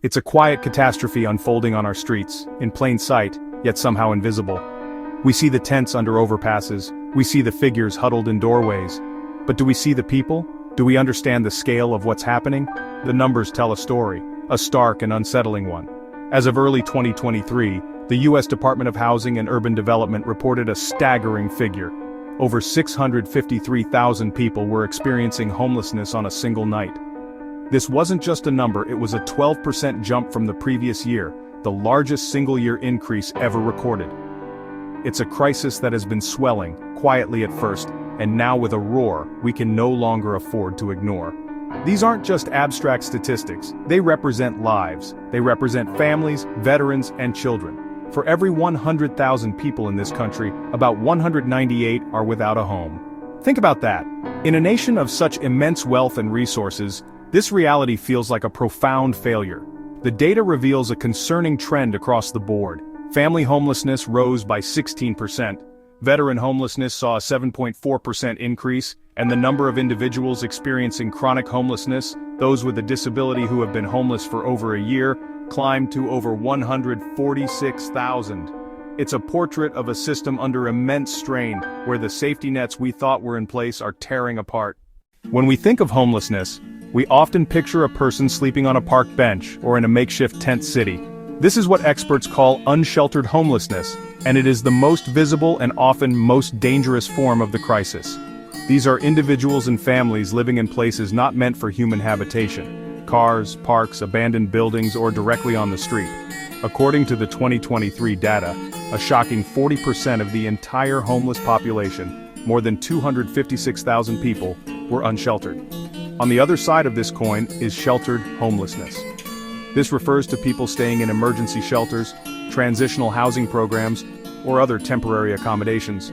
It's a quiet catastrophe unfolding on our streets, in plain sight, yet somehow invisible. We see the tents under overpasses, we see the figures huddled in doorways. But do we see the people? Do we understand the scale of what's happening? The numbers tell a story, a stark and unsettling one. As of early 2023, the U.S. Department of Housing and Urban Development reported a staggering figure. Over 653,000 people were experiencing homelessness on a single night. This wasn't just a number, it was a 12% jump from the previous year, the largest single-year increase ever recorded. It's a crisis that has been swelling, quietly at first, and now with a roar we can no longer afford to ignore. These aren't just abstract statistics, they represent lives, they represent families, veterans, and children. For every 100,000 people in this country, about 198 are without a home. Think about that. In a nation of such immense wealth and resources, this reality feels like a profound failure. The data reveals a concerning trend across the board. Family homelessness rose by 16%, veteran homelessness saw a 7.4% increase, and the number of individuals experiencing chronic homelessness, those with a disability who have been homeless for over a year, climbed to over 146,000. It's a portrait of a system under immense strain, where the safety nets we thought were in place are tearing apart. When we think of homelessness, we often picture a person sleeping on a park bench or in a makeshift tent city. This is what experts call unsheltered homelessness, and it is the most visible and often most dangerous form of the crisis. These are individuals and families living in places not meant for human habitation. Cars, parks, abandoned buildings, or directly on the street. According to the 2023 data, a shocking 40% of the entire homeless population, more than 256,000 people, were unsheltered. On the other side of this coin is sheltered homelessness. This refers to people staying in emergency shelters, transitional housing programs, or other temporary accommodations.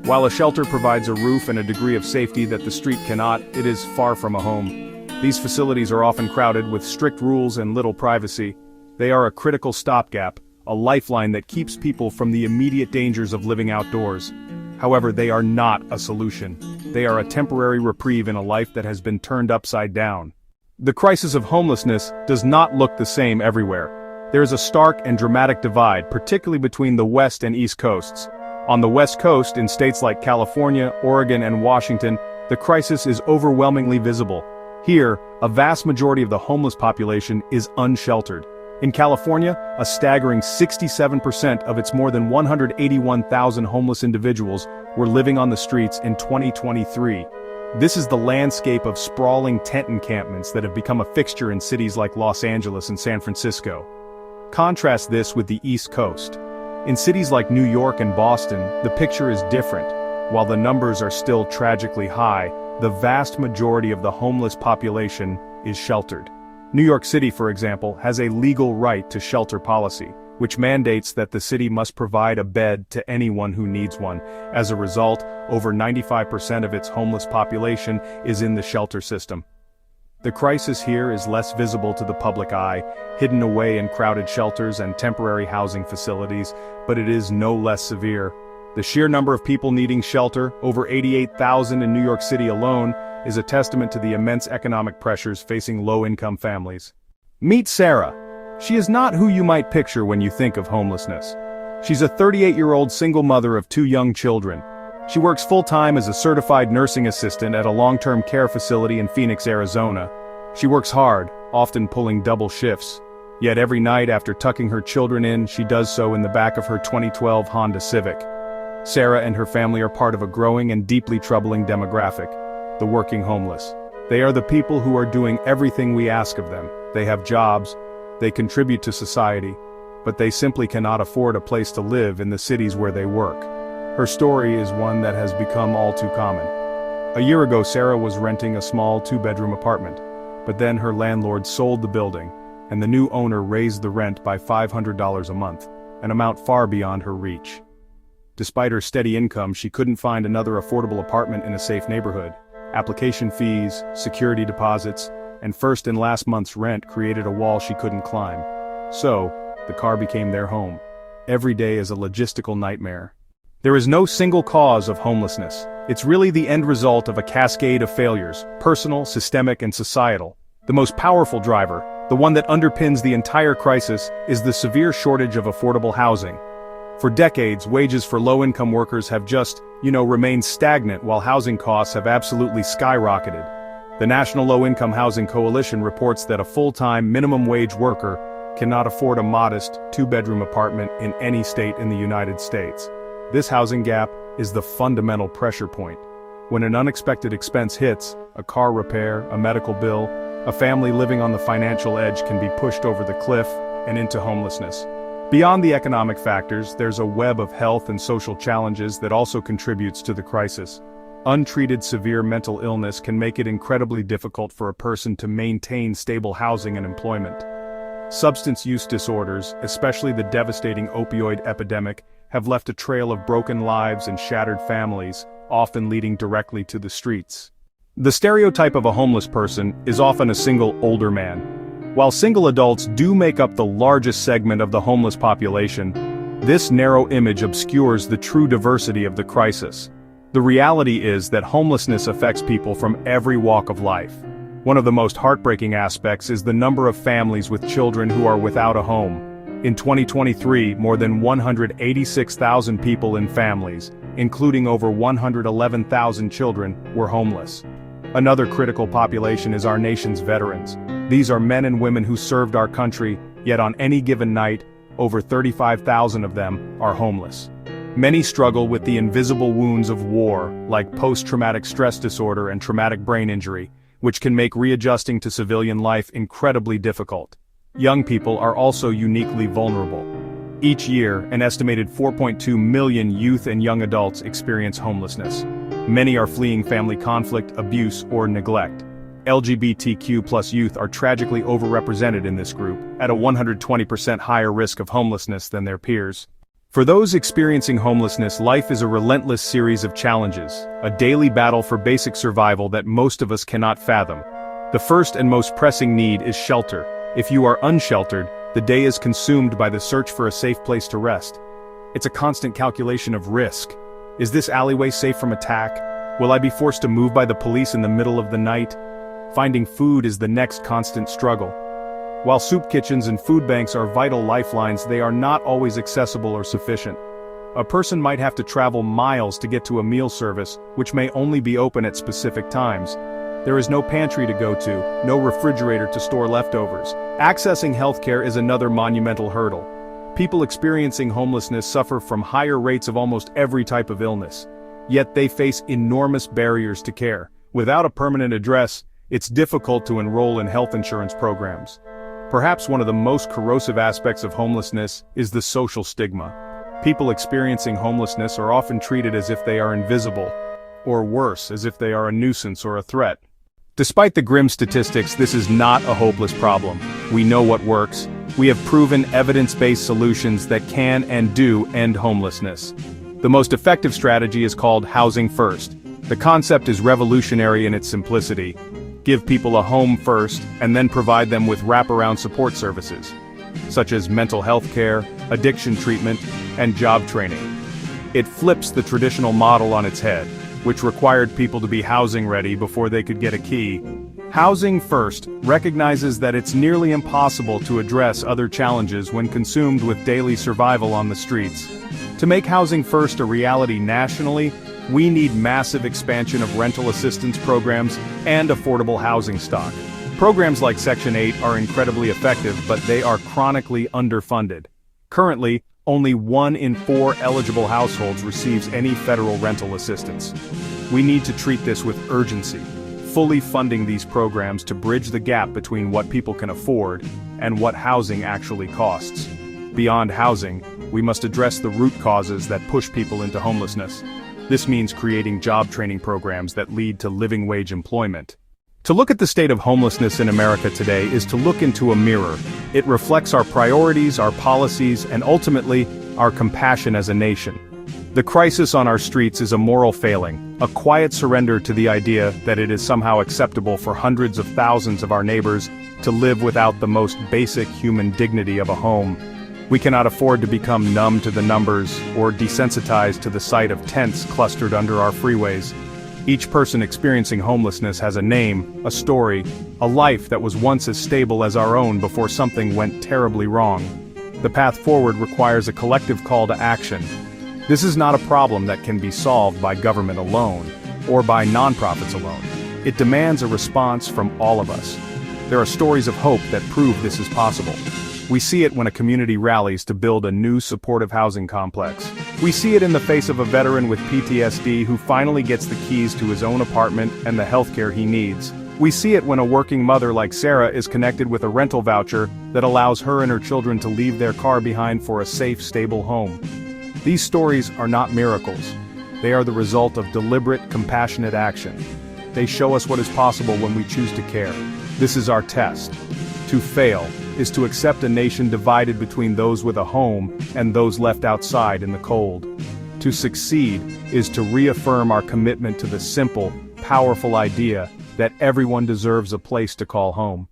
While a shelter provides a roof and a degree of safety that the street cannot, it is far from a home. These facilities are often crowded with strict rules and little privacy. They are a critical stopgap, a lifeline that keeps people from the immediate dangers of living outdoors. However, they are not a solution. They are a temporary reprieve in a life that has been turned upside down. The crisis of homelessness does not look the same everywhere. There is a stark and dramatic divide, particularly between the West and East Coasts. On the West Coast, in states like California, Oregon, and Washington, the crisis is overwhelmingly visible. Here, a vast majority of the homeless population is unsheltered. In California, a staggering 67% of its more than 181,000 homeless individuals were living on the streets in 2023. This is the landscape of sprawling tent encampments that have become a fixture in cities like Los Angeles and San Francisco. Contrast this with the East Coast. In cities like New York and Boston, the picture is different. While the numbers are still tragically high, the vast majority of the homeless population is sheltered. New York City, for example, has a legal right to shelter policy, which mandates that the city must provide a bed to anyone who needs one. As a result, over 95% of its homeless population is in the shelter system. The crisis here is less visible to the public eye, hidden away in crowded shelters and temporary housing facilities, but it is no less severe. The sheer number of people needing shelter, over 88,000 in New York City alone, is a testament to the immense economic pressures facing low-income families. Meet Sarah. She is not who you might picture when you think of homelessness. She's a 38-year-old single mother of 2 young children. She works full-time as a certified nursing assistant at a long-term care facility in Phoenix, Arizona. She works hard, often pulling double shifts. Yet every night after tucking her children in, she does so in the back of her 2012 Honda Civic. Sarah and her family are part of a growing and deeply troubling demographic, the working homeless. They are the people who are doing everything we ask of them. They have jobs, they contribute to society, but they simply cannot afford a place to live in the cities where they work. Her story is one that has become all too common. A year ago, Sarah was renting a small 2-bedroom apartment, but then her landlord sold the building, and the new owner raised the rent by $500 a month, an amount far beyond her reach. Despite her steady income, she couldn't find another affordable apartment in a safe neighborhood. Application fees, security deposits, and first and last month's rent created a wall she couldn't climb. So, the car became their home. Every day is a logistical nightmare. There is no single cause of homelessness. It's really the end result of a cascade of failures, personal, systemic, and societal. The most powerful driver, The one that underpins the entire crisis is the severe shortage of affordable housing. For decades, wages for low-income workers have just, remained stagnant while housing costs have absolutely skyrocketed. The National Low-Income Housing Coalition reports that a full-time minimum wage worker cannot afford a modest, two-bedroom apartment in any state in the United States. This housing gap is the fundamental pressure point. When an unexpected expense hits, a car repair, a medical bill, a family living on the financial edge can be pushed over the cliff and into homelessness. Beyond the economic factors, there's a web of health and social challenges that also contributes to the crisis. Untreated severe mental illness can make it incredibly difficult for a person to maintain stable housing and employment. Substance use disorders, especially the devastating opioid epidemic, have left a trail of broken lives and shattered families, often leading directly to the streets. The stereotype of a homeless person is often a single older man. While single adults do make up the largest segment of the homeless population, this narrow image obscures the true diversity of the crisis. The reality is that homelessness affects people from every walk of life. One of the most heartbreaking aspects is the number of families with children who are without a home. In 2023, more than 186,000 people in families, including over 111,000 children, were homeless. Another critical population is our nation's veterans. These are men and women who served our country, yet on any given night, over 35,000 of them are homeless. Many struggle with the invisible wounds of war, like post-traumatic stress disorder and traumatic brain injury, which can make readjusting to civilian life incredibly difficult. Young people are also uniquely vulnerable. Each year, an estimated 4.2 million youth and young adults experience homelessness. Many are fleeing family conflict, abuse, or neglect. LGBTQ+ youth are tragically overrepresented in this group, at a 120% higher risk of homelessness than their peers. For those experiencing homelessness, life is a relentless series of challenges, a daily battle for basic survival that most of us cannot fathom. The first and most pressing need is shelter. If you are unsheltered, the day is consumed by the search for a safe place to rest. It's a constant calculation of risk. Is this alleyway safe from attack? Will I be forced to move by the police in the middle of the night? Finding food is the next constant struggle. While soup kitchens and food banks are vital lifelines, they are not always accessible or sufficient. A person might have to travel miles to get to a meal service, which may only be open at specific times. There is no pantry to go to, no refrigerator to store leftovers. Accessing healthcare is another monumental hurdle. People experiencing homelessness suffer from higher rates of almost every type of illness. Yet they face enormous barriers to care. Without a permanent address, it's difficult to enroll in health insurance programs. Perhaps one of the most corrosive aspects of homelessness is the social stigma. People experiencing homelessness are often treated as if they are invisible, or worse, as if they are a nuisance or a threat. Despite the grim statistics, this is not a hopeless problem. We know what works. We have proven evidence-based solutions that can and do end homelessness. The most effective strategy is called housing first. The concept is revolutionary in its simplicity. Give people a home first, and then provide them with wraparound support services, such as mental health care, addiction treatment, and job training. It flips the traditional model on its head, which required people to be housing ready before they could get a key. Housing first recognizes that it's nearly impossible to address other challenges when consumed with daily survival on the streets. To make housing first a reality nationally, we need massive expansion of rental assistance programs and affordable housing stock. Programs like Section 8 are incredibly effective, but they are chronically underfunded. Currently, only 1 in 4 eligible households receives any federal rental assistance. We need to treat this with urgency, fully funding these programs to bridge the gap between what people can afford and what housing actually costs. Beyond housing, we must address the root causes that push people into homelessness. This means creating job training programs that lead to living wage employment. To look at the state of homelessness in America today is to look into a mirror. It reflects our priorities, our policies, and ultimately, our compassion as a nation. The crisis on our streets is a moral failing, a quiet surrender to the idea that it is somehow acceptable for hundreds of thousands of our neighbors to live without the most basic human dignity of a home. We cannot afford to become numb to the numbers or desensitized to the sight of tents clustered under our freeways. Each person experiencing homelessness has a name, a story, a life that was once as stable as our own before something went terribly wrong. The path forward requires a collective call to action. This is not a problem that can be solved by government alone, or by nonprofits alone. It demands a response from all of us. There are stories of hope that prove this is possible. We see it when a community rallies to build a new supportive housing complex. We see it in the face of a veteran with PTSD who finally gets the keys to his own apartment and the healthcare he needs. We see it when a working mother like Sarah is connected with a rental voucher that allows her and her children to leave their car behind for a safe, stable home. These stories are not miracles. They are the result of deliberate, compassionate action. They show us what is possible when we choose to care. This is our test. To fail is to accept a nation divided between those with a home and those left outside in the cold. To succeed is to reaffirm our commitment to the simple, powerful idea that everyone deserves a place to call home.